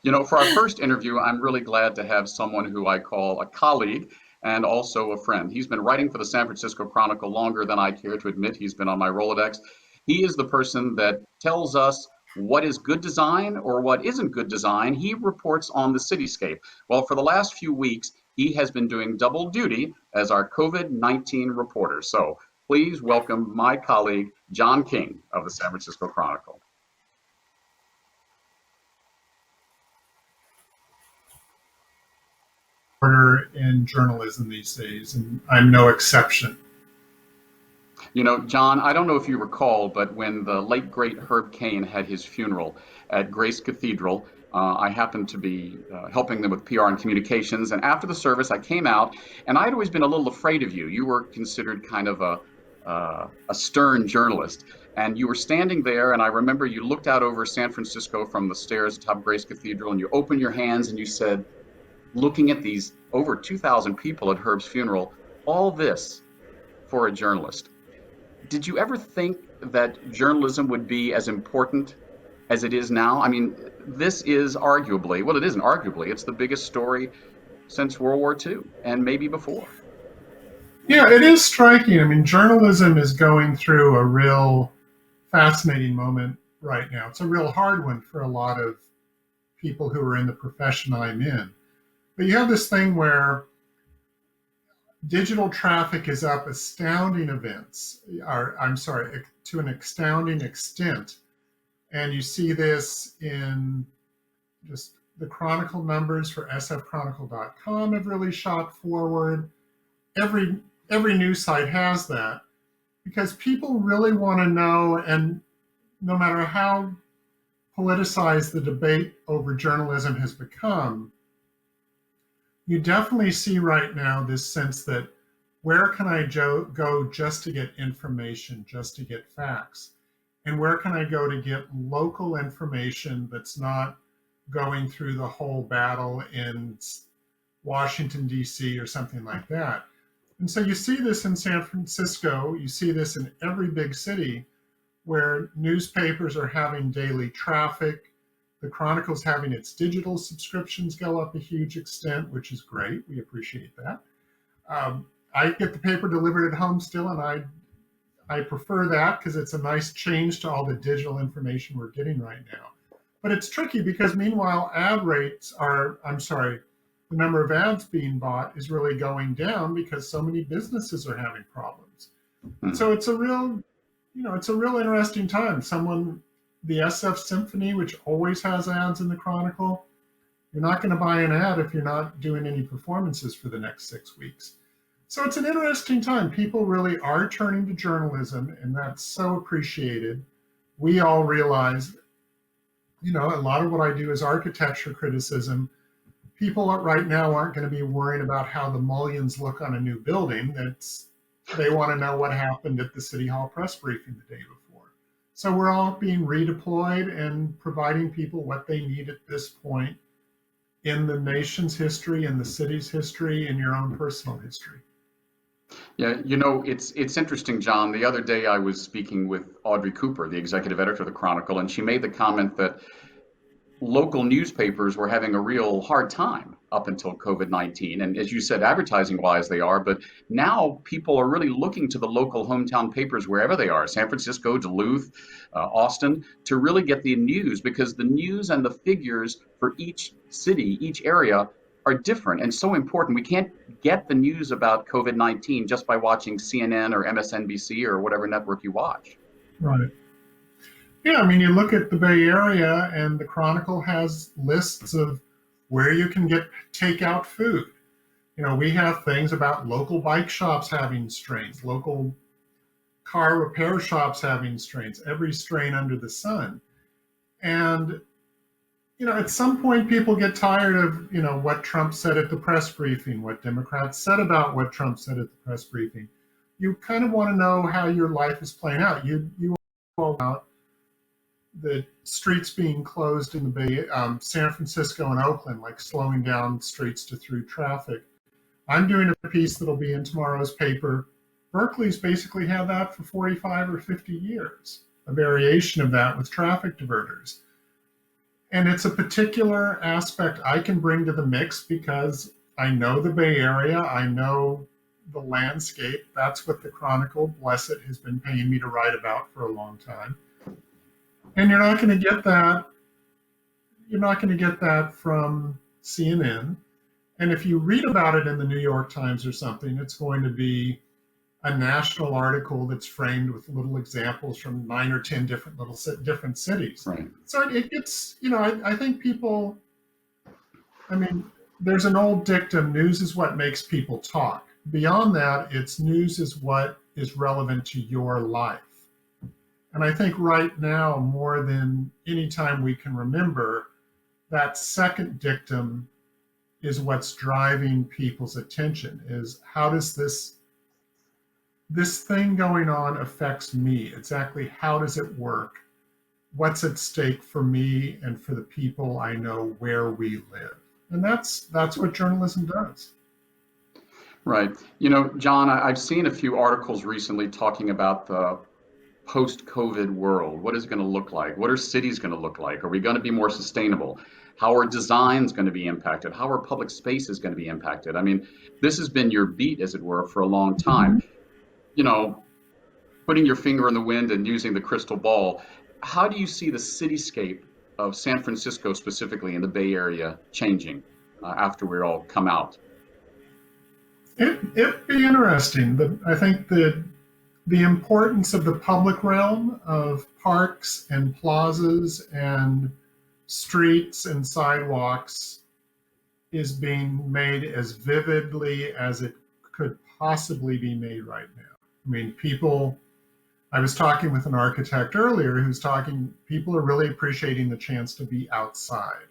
For our first interview, I'm really glad to have someone who I call a colleague and also a friend. He's been writing for the San Francisco Chronicle longer than I care to admit. He's been on my Rolodex. He is the person that tells us what is good design or what isn't good design. He reports on the cityscape. Well, for the last few weeks, he has been doing double duty as our COVID-19 reporter. So please welcome my colleague, John King of the San Francisco Chronicle. In journalism these days, and I'm no exception. John, I don't know if you recall, but when the late great Herb Caen had his funeral at Grace Cathedral, I happened to be helping them with PR and communications. And after the service, I came out, and I'd always been a little afraid of you. You were considered kind of a stern journalist, and you were standing there. And I remember you looked out over San Francisco from the stairs atop Grace Cathedral, and you opened your hands and you said, looking at these over 2,000 people at Herb's funeral, all this for a journalist. Did you ever think that journalism would be as important as it is now? I mean, this is arguably, well, it isn't arguably, it's the biggest story since World War II and maybe before. Yeah, it is striking. I mean, journalism is going through a real fascinating moment right now. It's a real hard one for a lot of people who are in the profession I'm in. But you have this thing where digital traffic is up astounding events, to an astounding extent. And you see this in just the Chronicle numbers for sfchronicle.com have really shot forward. Every news site has that because people really want to know, and no matter how politicized the debate over journalism has become, you definitely see right now this sense that where can I go just to get information, just to get facts? And where can I go to get local information that's not going through the whole battle in Washington, D.C. or something like that? And so you see this in San Francisco, you see this in every big city where newspapers are having daily traffic. The Chronicle's having its digital subscriptions go up a huge extent, which is great. We appreciate that. I get the paper delivered at home still, and I prefer that because it's a nice change to all the digital information we're getting right now. But it's tricky because meanwhile, the number of ads being bought is really going down because so many businesses are having problems. So it's a real interesting time. The SF Symphony, which always has ads in the Chronicle, you're not going to buy an ad if you're not doing any performances for the next 6 weeks. So it's an interesting time. People really are turning to journalism, and that's so appreciated. We all realize, a lot of what I do is architecture criticism. People right now aren't going to be worrying about how the mullions look on a new building. They want to know what happened at the City Hall press briefing the day before. So we're all being redeployed and providing people what they need at this point in the nation's history, in the city's history, in your own personal history. Yeah, it's interesting, John. The other day I was speaking with Audrey Cooper, the executive editor of the Chronicle, and she made the comment that local newspapers were having a real hard time up until COVID-19. And as you said, advertising wise, they are, but now people are really looking to the local hometown papers wherever they are, San Francisco, Duluth, Austin, to really get the news, because the news and the figures for each city, each area are different and so important. We can't get the news about COVID-19 just by watching CNN or MSNBC or whatever network you watch. Right. Yeah, I mean, you look at the Bay Area, and the Chronicle has lists of where you can get takeout food. We have things about local bike shops having strains, local car repair shops having strains, every strain under the sun. And, at some point people get tired of, what Trump said at the press briefing, what Democrats said about what Trump said at the press briefing. You kind of want to know how your life is playing out. You all about the streets being closed in the Bay, San Francisco and Oakland, like slowing down streets to through traffic. I'm doing a piece that'll be in tomorrow's paper. Berkeley's basically had that for 45 or 50 years, a variation of that with traffic diverters. And it's a particular aspect I can bring to the mix because I know the Bay Area, I know the landscape. That's what the Chronicle, bless it, has been paying me to write about for a long time. And you're not going to get that. You're not going to get that from CNN. And if you read about it in the New York Times or something, it's going to be a national article that's framed with little examples from 9 or 10 different cities. Right. So it gets, I think people, I mean, there's an old dictum, news is what makes people talk. Beyond that, it's news is what is relevant to your life. And I think right now, more than any time we can remember, that second dictum is what's driving people's attention, is how does this thing going on affects me? Exactly how does it work? What's at stake for me and for the people I know where we live? And that's what journalism does. Right. John, I've seen a few articles recently talking about the post-COVID world. What is it going to look like? What are cities going to look like? Are we going to be more sustainable? How are designs going to be impacted? How are public spaces going to be impacted? I mean, this has been your beat, as it were, for a long time. You know, putting your finger in the wind and using the crystal ball, how do you see the cityscape of San Francisco specifically in the Bay Area changing after we all come out? It'd be interesting. I think the importance of the public realm of parks and plazas and streets and sidewalks is being made as vividly as it could possibly be made right now. I mean, I was talking with an architect earlier who's people are really appreciating the chance to be outside.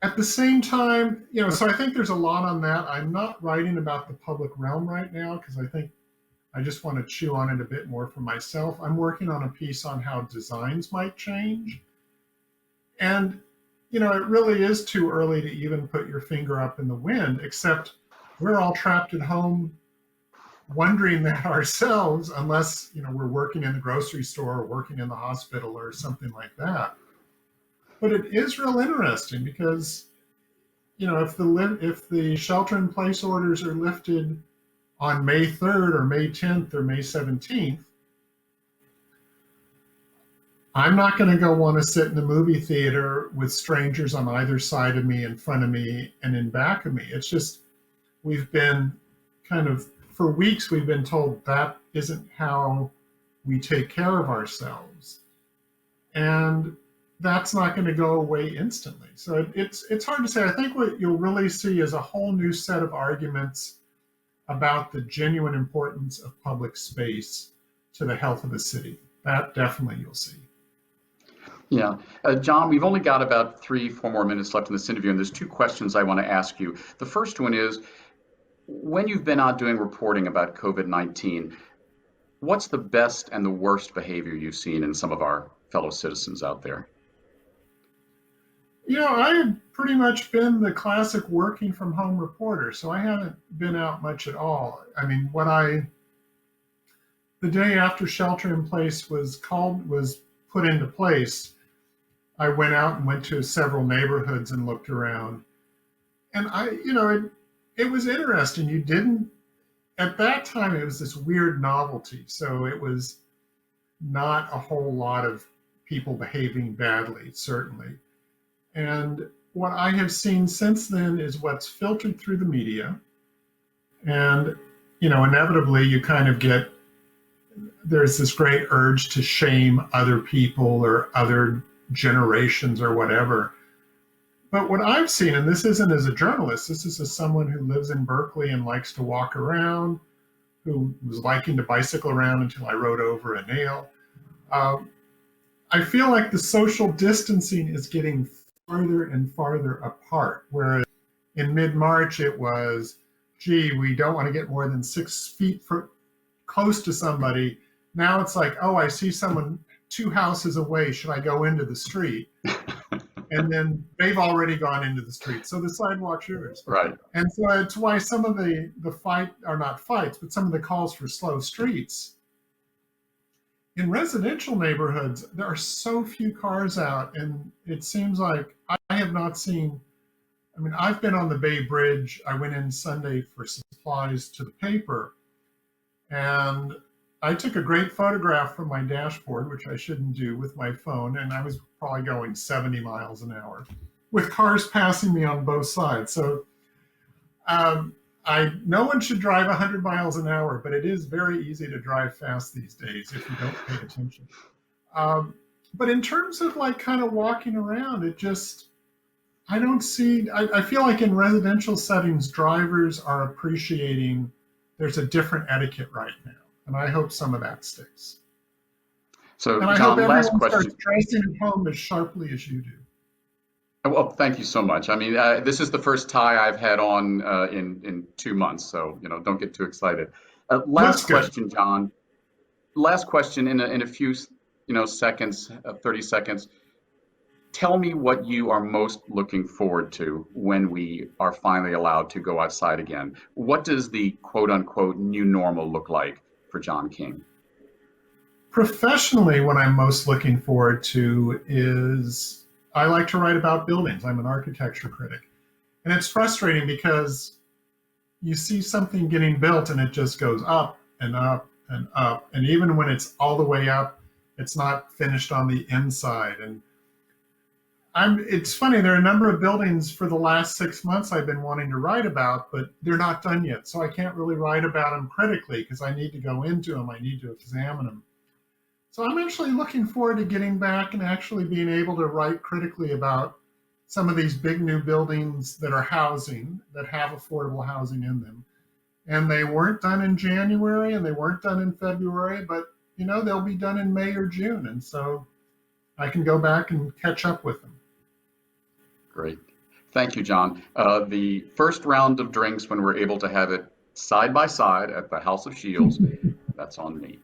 At the same time, so I think there's a lot on that. I'm not writing about the public realm right now because I think I just want to chew on it a bit more for myself. I'm working on a piece on how designs might change. And, it really is too early to even put your finger up in the wind, except we're all trapped at home wondering that ourselves, unless, we're working in the grocery store or working in the hospital or something like that. But it is real interesting because, if the shelter in place orders are lifted on May 3rd or May 10th or May 17th, I'm not going to go want to sit in the movie theater with strangers on either side of me, in front of me, and in back of me. It's just, we've been for weeks, we've been told that isn't how we take care of ourselves. And that's not going to go away instantly. So it's hard to say. I think what you'll really see is a whole new set of arguments about the genuine importance of public space to the health of a city. That definitely you'll see. Yeah. John, we've only got about 3-4 more minutes left in this interview, and there's 2 questions I want to ask you. The first one is, when you've been out doing reporting about COVID-19, what's the best and the worst behavior you've seen in some of our fellow citizens out there? I had pretty much been the classic working from home reporter, so I haven't been out much at all. I mean, the day after shelter in place was put into place, I went out and went to several neighborhoods and looked around. And it was interesting. At that time, it was this weird novelty. So it was not a whole lot of people behaving badly, certainly. And what I have seen since then is what's filtered through the media. And, inevitably you kind of there's this great urge to shame other people or other generations or whatever. But what I've seen, and this isn't as a journalist, this is as someone who lives in Berkeley and likes to walk around, who was liking to bicycle around until I rode over a nail. I feel like the social distancing is getting farther and farther apart, whereas in mid-March it was, gee, we don't want to get more than 6 feet close to somebody. Now it's like, oh, I see someone 2 houses away. Should I go into the street? And then they've already gone into the street. So the sidewalk's yours. Right. And so it's why some of the fight are not fights, but some of the calls for slow streets in residential neighborhoods, there are so few cars out, and it seems like I have not seen. I mean, I've been on the Bay Bridge. I went in Sunday for supplies to the paper, and I took a great photograph from my dashboard, which I shouldn't do with my phone, and I was probably going 70 miles an hour with cars passing me on both sides. So um, no one should drive 100 miles an hour, but it is very easy to drive fast these days if you don't pay attention. Um, but in terms of like kind of walking around, it just, I don't see, I feel like in residential settings, drivers are appreciating there's a different etiquette right now. And I hope some of that sticks. So, And I hope John, last everyone starts question. dressing at home as sharply as you do. Well, thank you so much. I mean, this is the first tie I've had on in 2 months, so don't get too excited. Looks Last good. question, John. Last question in a few seconds, 30 seconds. Tell me what you are most looking forward to when we are finally allowed to go outside again. What does the quote unquote new normal look like for John King? Professionally, what I'm most looking forward to is I like to write about buildings. I'm an architecture critic. And it's frustrating because you see something getting built and it just goes up and up and up. And even when it's all the way up, it's not finished on the inside. And it's funny, there are a number of buildings for the last 6 months I've been wanting to write about, but they're not done yet. So I can't really write about them critically because I need to go into them, I need to examine them. So I'm actually looking forward to getting back and actually being able to write critically about some of these big new buildings that are housing, that have affordable housing in them. And they weren't done in January and they weren't done in February, but they'll be done in May or June. And so I can go back and catch up with them. Great. Thank you, John. The first round of drinks, when we're able to have it side by side at the House of Shields, that's on me.